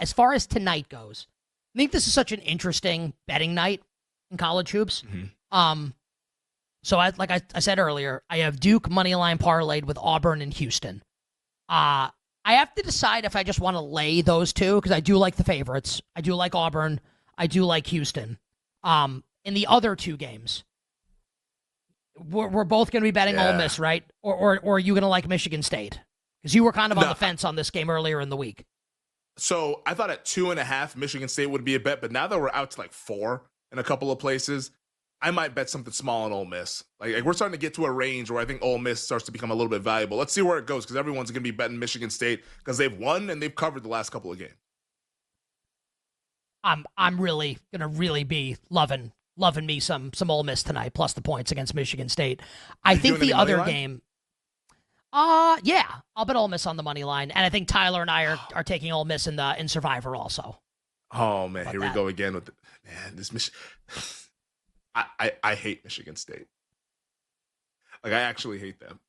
as far as tonight goes, I think this is such an interesting betting night in college hoops. So like I said earlier, I have Duke moneyline parlayed with Auburn and Houston. I have to decide if I just want to lay those two because I do like the favorites. I do like Auburn. I do like Houston. In the other two games, we're both going to be betting Ole Miss, right? Or are you going to like Michigan State? Because you were kind of on the fence on this game earlier in the week. So I thought at 2.5, Michigan State would be a bet, but now that we're out to like 4 in a couple of places, I might bet something small on Ole Miss. Like we're starting to get to a range where I think Ole Miss starts to become a little bit valuable. Let's see where it goes because everyone's going to be betting Michigan State because they've won and they've covered the last couple of games. I'm really gonna be loving me some Ole Miss tonight plus the points against Michigan State. I think the other game. Yeah, I'll bet Ole Miss on the money line, and I think Tyler and I are taking Ole Miss in Survivor also. Oh man, here we go again with this. I hate Michigan State. Like I actually hate them.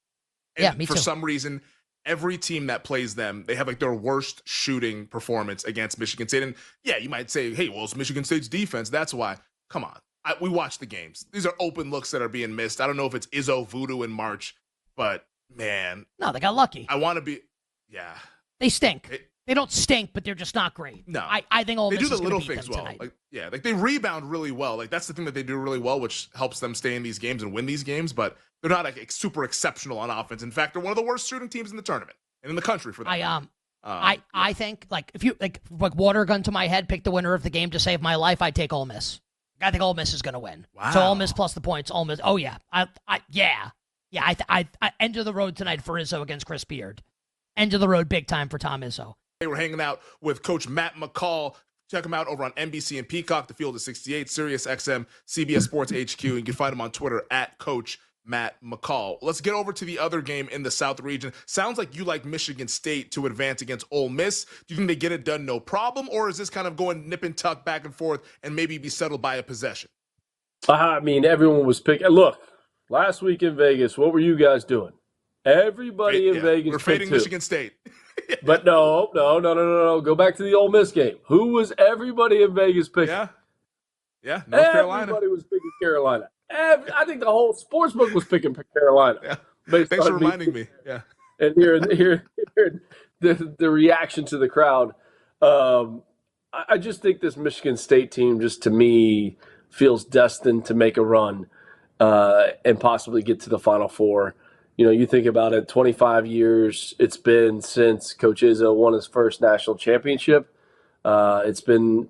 And me too. For some reason, every team that plays them, they have like their worst shooting performance against Michigan State. And yeah, you might say, hey, well, it's Michigan State's defense. That's why. Come on. We watch the games. These are open looks that are being missed. I don't know if it's Izzo voodoo in March, but man. No, they got lucky. I want to be, yeah. They stink. They don't stink, but they're just not great. No. I think Ole Miss they do is the little beat things them well. tonight. Like they rebound really well. Like that's the thing that they do really well, which helps them stay in these games and win these games, but they're not like super exceptional on offense. In fact, they're one of the worst shooting teams in the tournament and in the country for that. I think like if you like water gun to my head, pick the winner of the game to save my life, I'd take Ole Miss. I think Ole Miss is going to win. Wow. So Ole Miss plus the points. Ole Miss. Oh yeah. I end of the road tonight for Izzo against Chris Beard. End of the road big time for Tom Izzo. They were hanging out with Coach Matt McCall. Check him out over on NBC and Peacock, the Field of 68, Sirius XM, CBS Sports HQ. And you can find him on Twitter at Coach Matt McCall. Let's get over to the other game in the South region. Sounds like you like Michigan State to advance against Ole Miss. Do you think they get it done no problem? Or is this kind of going nip and tuck back and forth and maybe be settled by a possession? I mean, everyone was picking. Look, last week in Vegas, what were you guys doing? Everybody in Vegas we're fading Michigan State. But no. Go back to the Ole Miss game. Who was everybody in Vegas picking? Yeah, North Carolina. Everybody was picking Carolina. I think the whole sportsbook was picking Carolina. Yeah. Thanks for reminding me. Yeah. And here the reaction to the crowd. I just think this Michigan State team, just to me, feels destined to make a run and possibly get to the Final Four. You know, you think about it, 25 years it's been since Coach Izzo won his first national championship. It's been,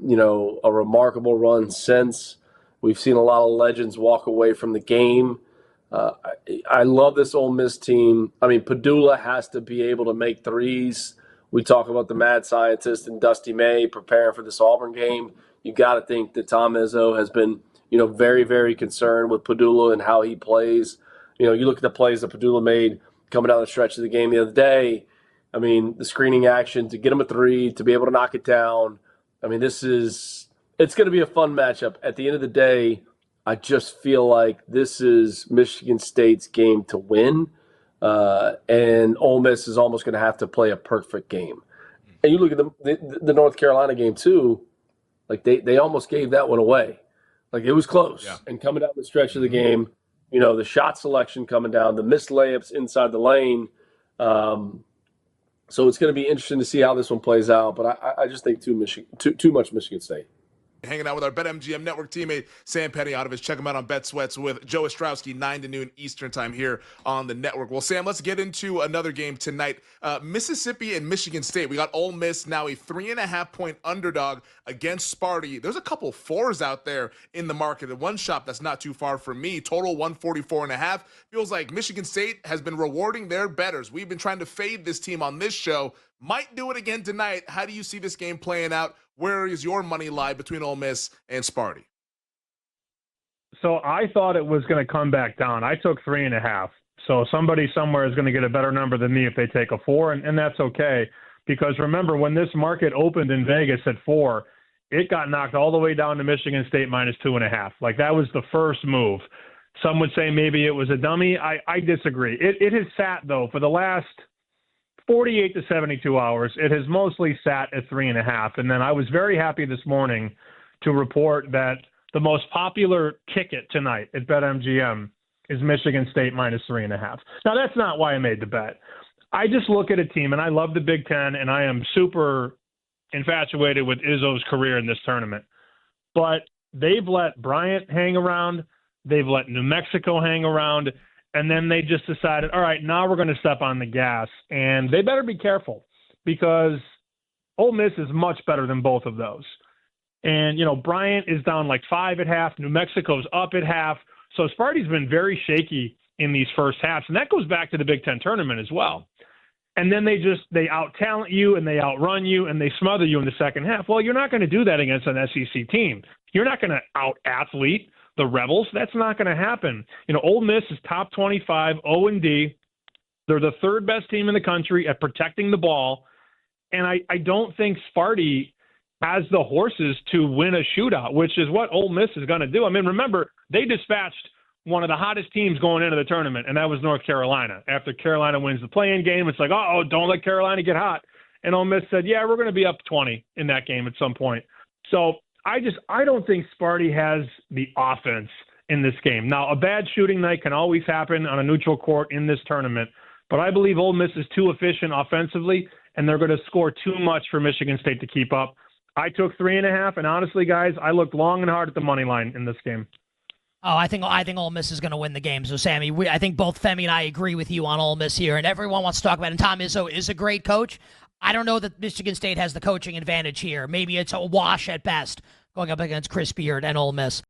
a remarkable run since. We've seen a lot of legends walk away from the game. I love this Ole Miss team. I mean, Padula has to be able to make threes. We talk about the mad scientist and Dusty May preparing for this Auburn game. You got to think that Tom Izzo has been, very, very concerned with Padula and how he plays. You look at the plays that Padula made coming down the stretch of the game the other day. I mean, the screening action to get him a three, to be able to knock it down. I mean, it's going to be a fun matchup. At the end of the day, I just feel like this is Michigan State's game to win, and Ole Miss is almost going to have to play a perfect game. And you look at the North Carolina game too, like they almost gave that one away. Like it was close. Yeah. And coming down the stretch of the game, the shot selection coming down, the missed layups inside the lane. So it's going to be interesting to see how this one plays out. But I just think too much Michigan State. Hanging out with our BetMGM Network teammate, Sam Petty-Otovich. Check him out on Bet Sweats with Joe Ostrowski, 9 to noon Eastern time here on the network. Well, Sam, let's get into another game tonight. Mississippi and Michigan State. We got Ole Miss now a 3.5-point underdog against Sparty. There's a couple fours out there in the market. At one shop that's not too far from me, total 144.5. Feels like Michigan State has been rewarding their bettors. We've been trying to fade this team on this show. Might do it again tonight. How do you see this game playing out? Where is your money lie between Ole Miss and Sparty? So I thought it was going to come back down. I took 3.5. So somebody somewhere is going to get a better number than me if they take a 4, and that's okay. Because remember, when this market opened in Vegas at 4, it got knocked all the way down to Michigan State minus 2.5. Like that was the first move. Some would say maybe it was a dummy. I disagree. It has sat, though, for the last 48 to 72 hours, it has mostly sat at 3.5. And then I was very happy this morning to report that the most popular ticket tonight at BetMGM is Michigan State minus 3.5. Now, that's not why I made the bet. I just look at a team, and I love the Big Ten, and I am super infatuated with Izzo's career in this tournament. But they've let Bryant hang around. They've let New Mexico hang around. And then they just decided, all right, now we're going to step on the gas. And they better be careful because Ole Miss is much better than both of those. And, Bryant is down like 5 at half. New Mexico's up at half. So Sparty's been very shaky in these first halves. And that goes back to the Big Ten tournament as well. And then they out-talent you and they outrun you and they smother you in the second half. Well, you're not going to do that against an SEC team. You're not going to out-athlete the Rebels. That's not going to happen. Ole Miss is top 25, O&D. They're the third best team in the country at protecting the ball. And I don't think Sparty has the horses to win a shootout, which is what Ole Miss is going to do. I mean, remember, they dispatched one of the hottest teams going into the tournament, and that was North Carolina. After Carolina wins the play-in game, it's like, oh, don't let Carolina get hot. And Ole Miss said, yeah, we're going to be up 20 in that game at some point. So I don't think Sparty has the offense in this game. Now, a bad shooting night can always happen on a neutral court in this tournament, but I believe Ole Miss is too efficient offensively, and they're going to score too much for Michigan State to keep up. I took 3.5, and honestly, guys, I looked long and hard at the money line in this game. Oh, I think Ole Miss is going to win the game. So, Sammy, I think both Femi and I agree with you on Ole Miss here, and everyone wants to talk about it. And Tom Izzo is a great coach. I don't know that Michigan State has the coaching advantage here. Maybe it's a wash at best going up against Chris Beard and Ole Miss.